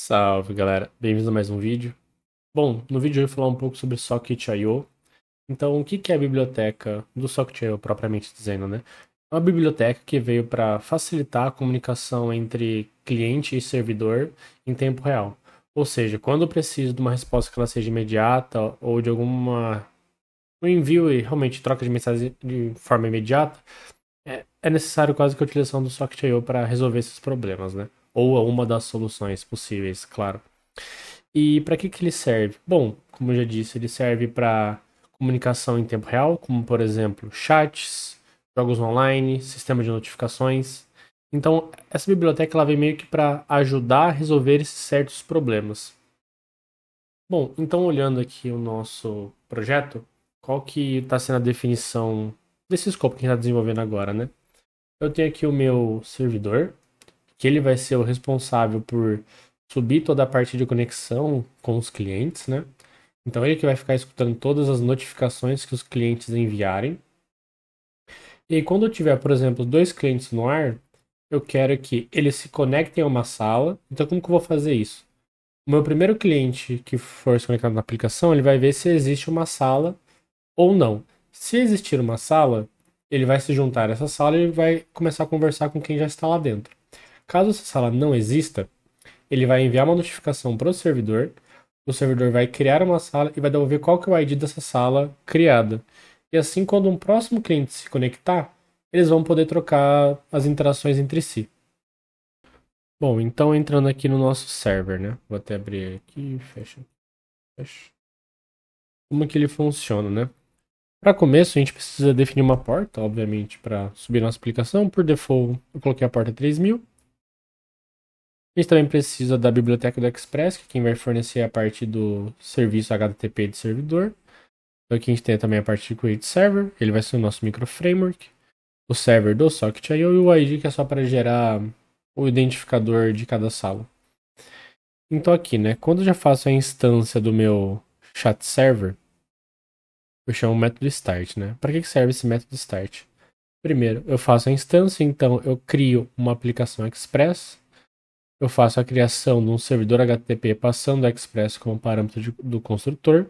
Salve galera, bem-vindos a mais um vídeo. Bom, no vídeo eu vou falar um pouco sobre Socket.io. Então, o que é a biblioteca do Socket.io propriamente dizendo, né? É uma biblioteca que veio para facilitar a comunicação entre cliente e servidor em tempo real. Ou seja, quando eu preciso de uma resposta que ela seja imediata ou de alguma um envio e realmente troca de mensagem de forma imediata, é necessário quase que a utilização do Socket.io para resolver esses problemas, né? Ou uma das soluções possíveis, claro. E para que ele serve? Bom, como eu já disse, ele serve para comunicação em tempo real, como por exemplo chats, jogos online, sistema de notificações. Então, essa biblioteca ela vem meio que para ajudar a resolver esses certos problemas. Bom, então olhando aqui o nosso projeto, qual que está sendo a definição desse escopo que a gente está desenvolvendo agora, né? Eu tenho aqui o meu servidor, que ele vai ser o responsável por subir toda a parte de conexão com os clientes, né? Então ele que vai ficar escutando todas as notificações que os clientes enviarem. E aí, quando eu tiver, por exemplo, dois clientes no ar, eu quero que eles se conectem a uma sala. Então como que eu vou fazer isso? O meu primeiro cliente que for se conectar na aplicação, ele vai ver se existe uma sala ou não. Se existir uma sala, ele vai se juntar a essa sala e vai começar a conversar com quem já está lá dentro. Caso essa sala não exista, ele vai enviar uma notificação para o servidor vai criar uma sala e vai devolver qual que é o ID dessa sala criada. E assim, quando um próximo cliente se conectar, eles vão poder trocar as interações entre si. Bom, então entrando aqui no nosso server, né? Vou até abrir aqui, fecha. Como que ele funciona, né? Para começo, a gente precisa definir uma porta, obviamente, para subir nossa aplicação. Por default, eu coloquei a porta 3000. A gente também precisa da biblioteca do Express, que é quem vai fornecer a parte do serviço HTTP de servidor. Então aqui a gente tem também a parte de Create Server, ele vai ser o nosso micro framework. O server do Socket.io e o ID, que é só para gerar o identificador de cada sala. Então aqui, né, quando eu já faço a instância do meu chat server, eu chamo o método start, né? Para que serve esse método start? Primeiro, eu faço a instância, então eu crio uma aplicação Express. Eu faço a criação de um servidor HTTP passando o Express como parâmetro do construtor.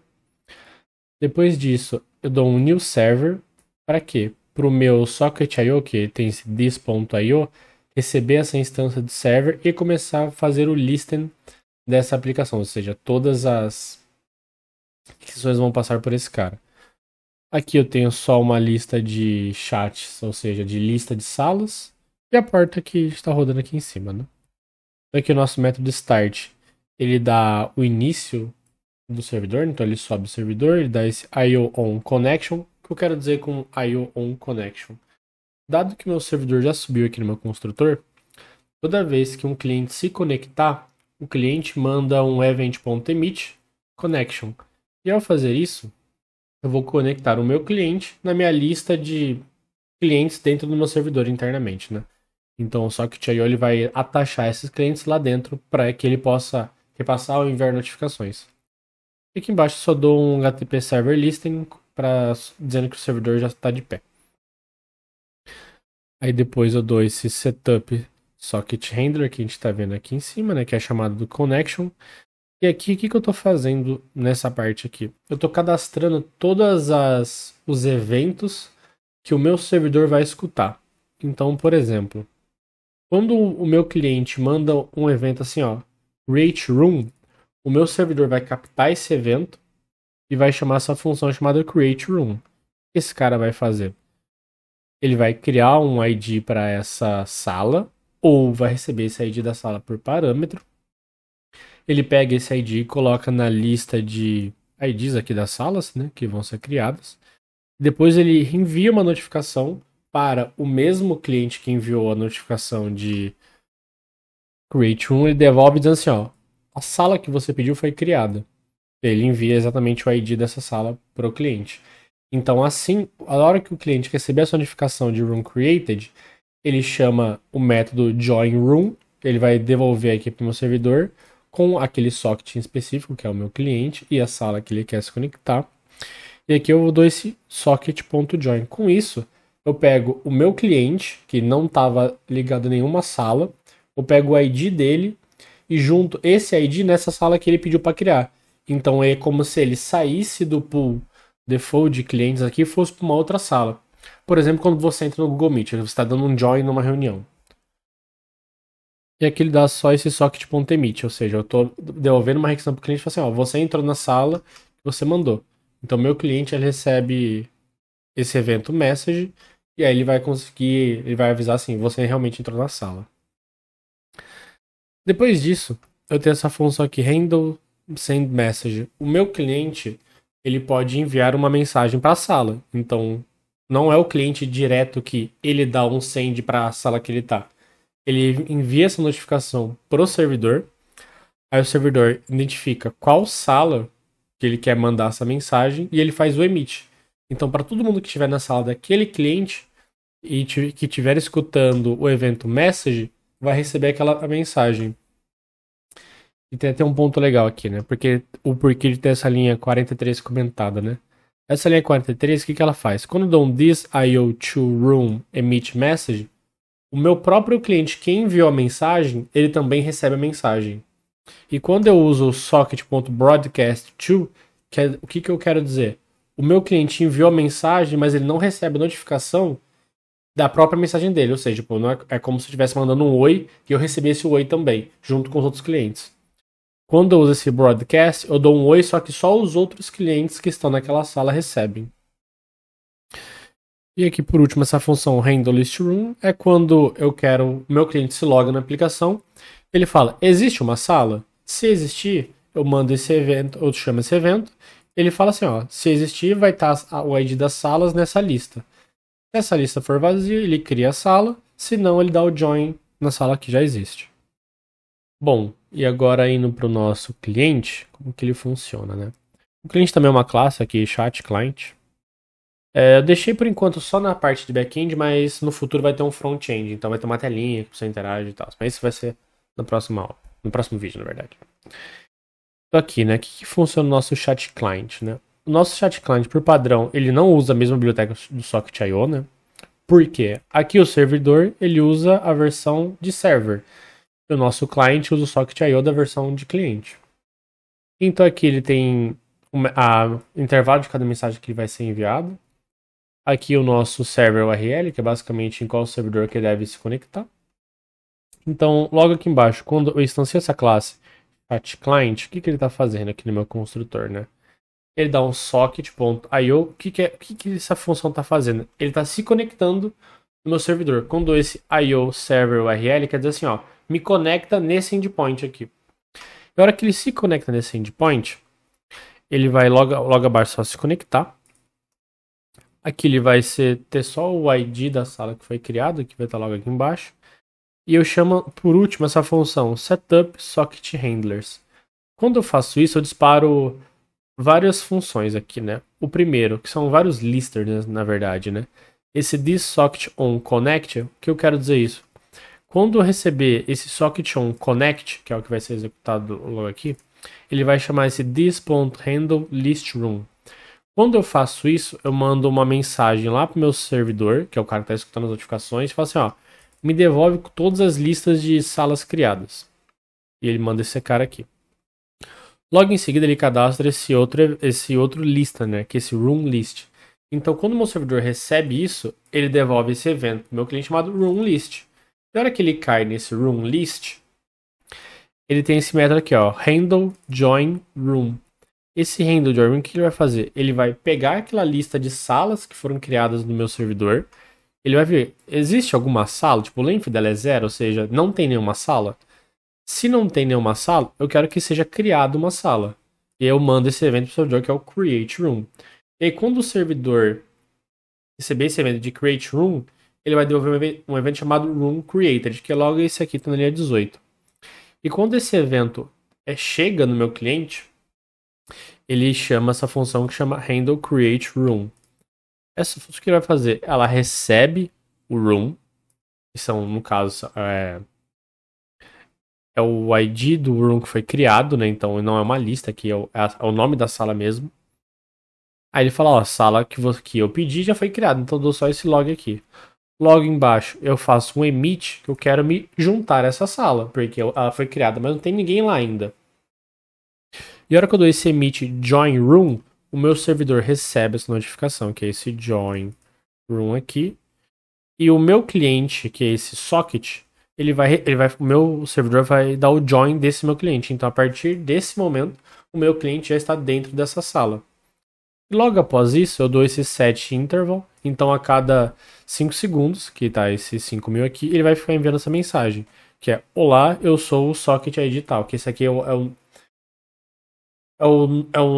Depois disso, eu dou um new server. Para quê? Para o meu Socket.io, que tem esse this.io, receber essa instância de server e começar a fazer o listen dessa aplicação. Ou seja, todas as requisições vão passar por esse cara. Aqui eu tenho só uma lista de chats, ou seja, de lista de salas. E a porta que está rodando aqui em cima, né? Aqui o nosso método start, ele dá o início do servidor, então ele sobe o servidor, ele dá esse IO on connection. O que eu quero dizer com IO on connection? Dado que meu servidor já subiu aqui no meu construtor, toda vez que um cliente se conectar, o cliente manda um event.emit connection. E ao fazer isso, eu vou conectar o meu cliente na minha lista de clientes dentro do meu servidor internamente, né? Então o Socket.io ele vai atachar esses clientes lá dentro para que ele possa repassar ou enviar notificações. E aqui embaixo eu só dou um HTTP Server Listing dizendo que o servidor já está de pé. Aí depois eu dou esse Setup Socket Handler que a gente está vendo aqui em cima, né, que é chamado do Connection. E aqui o que eu estou fazendo nessa parte aqui? Eu estou cadastrando todos os eventos que o meu servidor vai escutar. Então, por exemplo, quando o meu cliente manda um evento assim, ó, create room, o meu servidor vai captar esse evento e vai chamar essa função chamada create room. O que esse cara vai fazer? Ele vai criar um ID para essa sala ou vai receber esse ID da sala por parâmetro. Ele pega esse ID e coloca na lista de IDs aqui das salas, né, que vão ser criadas. Depois ele envia uma notificação para o mesmo cliente que enviou a notificação de create room, ele devolve dizendo assim, ó, a sala que você pediu foi criada. Ele envia exatamente o ID dessa sala para o cliente. Então, assim, a hora que o cliente receber essa notificação de room created, ele chama o método join room, ele vai devolver aqui para o meu servidor com aquele socket em específico, que é o meu cliente, e a sala que ele quer se conectar. E aqui eu dou esse socket.join. Com isso, eu pego o meu cliente, que não estava ligado a nenhuma sala, eu pego o ID dele e junto esse ID nessa sala que ele pediu para criar. Então é como se ele saísse do pool default de clientes aqui e fosse para uma outra sala. Por exemplo, quando você entra no Google Meet, você está dando um join numa reunião. E aqui ele dá só esse socket.emit, ou seja, eu estou devolvendo uma requisição para o cliente e falo assim, ó, você entrou na sala que você mandou. Então meu cliente ele recebe esse evento message e aí ele vai avisar assim, você realmente entrou na sala. Depois disso, eu tenho essa função aqui, handle send message. O meu cliente, ele pode enviar uma mensagem para a sala. Então, não é o cliente direto que ele dá um send para a sala que ele está. Ele envia essa notificação pro servidor. Aí o servidor identifica qual sala que ele quer mandar essa mensagem e ele faz o emit. Então, para todo mundo que estiver na sala daquele cliente e que estiver escutando o evento message, vai receber aquela mensagem. E tem até um ponto legal aqui, né? Porque o porquê de ter essa linha 43 comentada, né? Essa linha 43, o que ela faz? Quando eu dou um this IO to room emit message, o meu próprio cliente que enviou a mensagem, ele também recebe a mensagem. E quando eu uso o socket.broadcast to, o que eu quero dizer? O meu cliente enviou a mensagem, mas ele não recebe a notificação da própria mensagem dele. Ou seja, não é como se eu estivesse mandando um oi e eu recebesse o oi também, junto com os outros clientes. Quando eu uso esse broadcast, eu dou um oi, só que só os outros clientes que estão naquela sala recebem. E aqui, por último, essa função handle list room é quando eu quero o meu cliente se loga na aplicação. Ele fala, existe uma sala? Se existir, eu mando esse evento, eu chamo esse evento. Ele fala assim, ó, se existir, vai estar o ID das salas nessa lista. Se essa lista for vazia, ele cria a sala. Se não, ele dá o join na sala que já existe. Bom, e agora indo para o nosso cliente, como que ele funciona, né? O cliente também é uma classe aqui, chat client. Eu deixei por enquanto só na parte de back-end, mas no futuro vai ter um front-end, então vai ter uma telinha que você interage e tal. Mas isso vai ser na próxima aula, no próximo vídeo, na verdade. Então aqui, né? O que funciona o nosso chat client, né? O nosso chat client, por padrão, ele não usa a mesma biblioteca do Socket.io, né? Por quê? Aqui o servidor, ele usa a versão de server. O nosso cliente usa o Socket.io da versão de cliente. Então aqui ele tem intervalo de cada mensagem que vai ser enviado. Aqui o nosso server URL, que é basicamente em qual servidor que deve se conectar. Então, logo aqui embaixo, quando eu instancio essa classe chatClient, o que ele está fazendo aqui no meu construtor, né? Ele dá um socket.io. O que essa função está fazendo? Ele está se conectando no meu servidor. Quando esse IO server URL quer dizer assim, ó, me conecta nesse endpoint aqui. Na hora que ele se conecta nesse endpoint, ele vai logo abaixo só se conectar. Aqui ele vai ter só o ID da sala que foi criada, que vai estar logo aqui embaixo. E eu chamo, por último, essa função setup socket handlers. Quando eu faço isso, eu disparo várias funções aqui, né? O primeiro, que são vários listers, na verdade, né? Esse this socket on connect, o que eu quero dizer isso? Quando eu receber esse socket on connect, que é o que vai ser executado logo aqui, ele vai chamar esse this.handle list room. Quando eu faço isso, eu mando uma mensagem lá pro meu servidor, que é o cara que está escutando as notificações, e fala assim, ó, me devolve todas as listas de salas criadas. E ele manda esse cara aqui. Logo em seguida, ele cadastra esse outro lista, né, que é esse room list. Então, quando o meu servidor recebe isso, ele devolve esse evento pro meu cliente chamado room list. Na hora que ele cai nesse room list, ele tem esse método aqui, ó, handle join room. Esse handle join room, o que ele vai fazer? Ele vai pegar aquela lista de salas que foram criadas no meu servidor. Ele vai ver, existe alguma sala? Tipo, o length dela é 0, ou seja, não tem nenhuma sala. Se não tem nenhuma sala, eu quero que seja criada uma sala. E eu mando esse evento para o servidor, que é o create room. E aí, quando o servidor receber esse evento de create room, ele vai devolver um evento chamado room created, que é logo esse aqui, tá na linha 18. E quando esse evento chega no meu cliente, ele chama essa função que chama handle create room. Essa função que ele vai fazer, ela recebe o room, que são, no caso, é o ID do room que foi criado, né? Então não é uma lista aqui, é o nome da sala mesmo. Aí ele fala, ó, a sala que eu pedi já foi criada, então eu dou só esse log aqui. Logo embaixo eu faço um emit, que eu quero me juntar a essa sala, porque ela foi criada, mas não tem ninguém lá ainda. E a hora que eu dou esse emit join room, o meu servidor recebe essa notificação, que é esse join room aqui. E o meu cliente, que é esse socket, o meu servidor vai dar o join desse meu cliente. Então, a partir desse momento, o meu cliente já está dentro dessa sala. E logo após isso, eu dou esse set interval. Então, a cada 5 segundos, que tá esse 5.000 aqui, ele vai ficar enviando essa mensagem, que é: olá, eu sou o socket ID tal, que esse aqui é o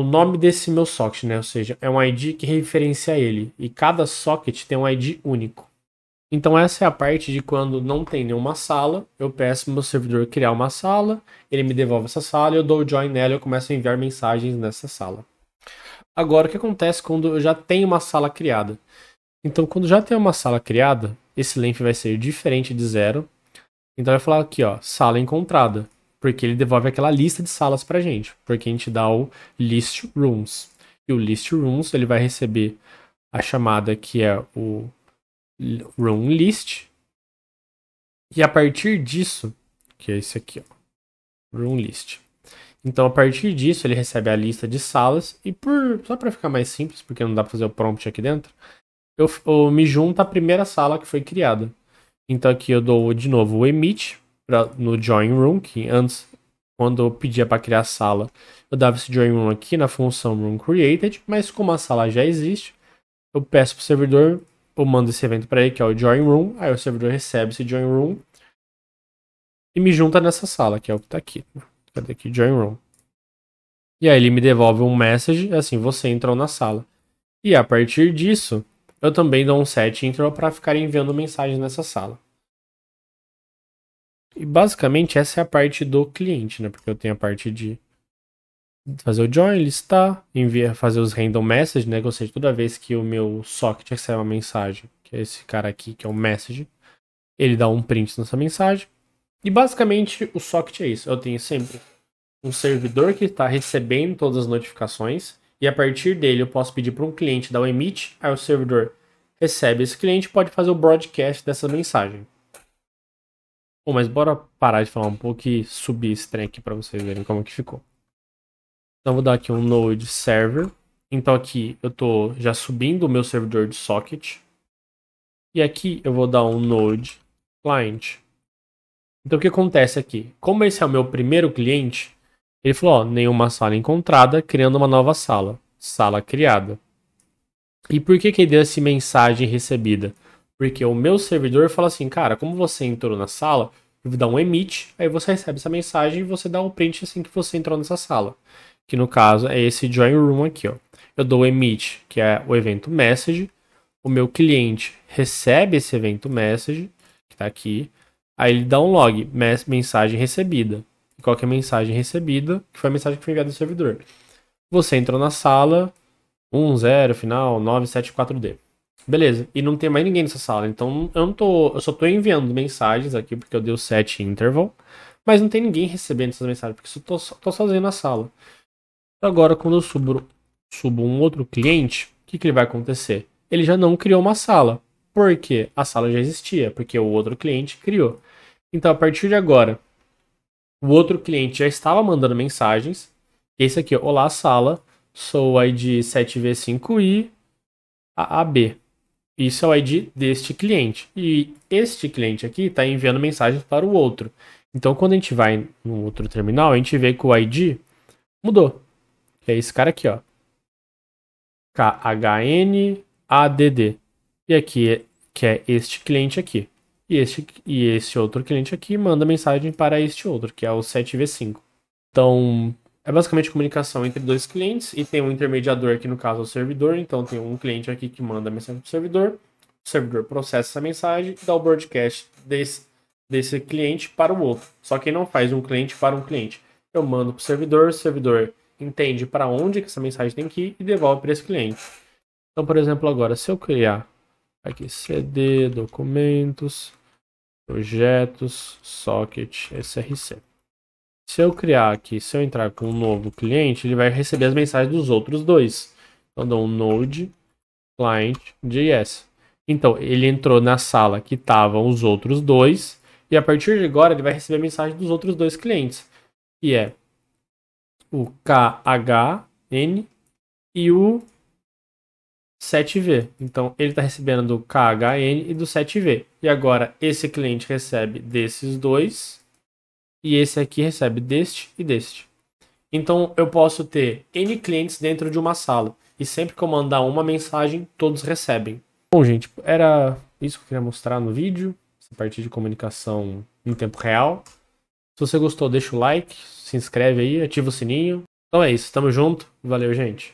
nome desse meu socket, né? Ou seja, é um ID que referencia ele. E cada socket tem um ID único. Então essa é a parte de quando não tem nenhuma sala, eu peço pro meu servidor criar uma sala, ele me devolve essa sala, eu dou o join nela e eu começo a enviar mensagens nessa sala. Agora, o que acontece quando eu já tenho uma sala criada? Então, quando já tem uma sala criada, esse length vai ser diferente de 0. Então vai falar aqui, ó, sala encontrada, porque ele devolve aquela lista de salas pra gente, porque a gente dá o list rooms. E o list rooms, ele vai receber a chamada que é o room list. E a partir disso, que é esse aqui, ó, room list. Então, a partir disso, ele recebe a lista de salas e só para ficar mais simples, porque não dá para fazer o prompt aqui dentro, eu me junto à primeira sala que foi criada. Então, aqui eu dou de novo o emit no join room, que antes, quando eu pedia para criar a sala, eu dava esse join room aqui na função room created, mas como a sala já existe, eu peço para o servidor, eu mando esse evento para ele, que é o join room, aí o servidor recebe esse join room e me junta nessa sala, que é o que está aqui. Cadê aqui? Join room. E aí ele me devolve um message, assim, você entrou na sala. E a partir disso, eu também dou um set interval para ficar enviando mensagens nessa sala. E basicamente essa é a parte do cliente, né? Porque eu tenho a parte de fazer o join, listar, enviar, fazer os random messages, né? Ou seja, toda vez que o meu socket recebe uma mensagem, que é esse cara aqui, que é o message, ele dá um print nessa mensagem. E basicamente o socket é isso. Eu tenho sempre um servidor que está recebendo todas as notificações e a partir dele eu posso pedir para um cliente dar o emit, aí o servidor recebe esse cliente e pode fazer o broadcast dessa mensagem. Bom, mas bora parar de falar um pouco e subir esse trem aqui para vocês verem como que ficou. Então vou dar aqui um node server. Então aqui eu estou já subindo o meu servidor de socket. E aqui eu vou dar um node client. Então o que acontece aqui? Como esse é o meu primeiro cliente, ele falou, ó, nenhuma sala encontrada, criando uma nova sala. Sala criada. E por que ele deu essa mensagem recebida? Porque o meu servidor fala assim, cara, como você entrou na sala, eu vou dar um emit, aí você recebe essa mensagem e você dá um print assim que você entrou nessa sala. Que no caso é esse join room aqui, ó. Eu dou o emit, que é o evento message. O meu cliente recebe esse evento message, que tá aqui. Aí ele dá um log, mensagem recebida. E qual que é a mensagem recebida? Que foi a mensagem que foi enviada do servidor. Você entrou na sala 10 final 974D. Beleza, e não tem mais ninguém nessa sala, então eu só tô enviando mensagens aqui porque eu dei o set interval, mas não tem ninguém recebendo essas mensagens, porque eu tô sozinho na sala. Agora, quando eu subo um outro cliente, o que ele vai acontecer? Ele já não criou uma sala, porque a sala já existia, porque o outro cliente criou. Então, a partir de agora, o outro cliente já estava mandando mensagens. Esse aqui, olá sala, sou o ID 7V5I AAB. Isso é o ID deste cliente. E este cliente aqui está enviando mensagens para o outro. Então, quando a gente vai no outro terminal, a gente vê que o ID mudou. Que é esse cara aqui, ó. KHNADD. E aqui, que é este cliente aqui. E esse outro cliente aqui manda mensagem para este outro, que é o 7V5. Então, é basicamente comunicação entre dois clientes e tem um intermediador aqui, no caso, o servidor. Então, tem um cliente aqui que manda a mensagem para o servidor processa essa mensagem e dá o broadcast desse cliente para o outro. Só que não faz um cliente para um cliente. Eu mando para o servidor entende para onde que essa mensagem tem que ir e devolve para esse cliente. Então, por exemplo, agora, se eu criar aqui cd, documentos, projetos, socket, src. Se eu criar aqui, se eu entrar com um novo cliente, ele vai receber as mensagens dos outros dois. Então, dou um node client.js. Então, ele entrou na sala que estavam os outros dois, e a partir de agora ele vai receber a mensagem dos outros dois clientes, que é o KHN e o 7V. Então, ele está recebendo do KHN e do 7V. E agora, esse cliente recebe desses dois, e esse aqui recebe deste e deste. Então, eu posso ter N clientes dentro de uma sala, e sempre que eu mandar uma mensagem, todos recebem. Bom, gente, era isso que eu queria mostrar no vídeo, essa parte de comunicação em tempo real. Se você gostou, deixa o like, se inscreve aí, ativa o sininho. Então é isso, tamo junto, valeu, gente.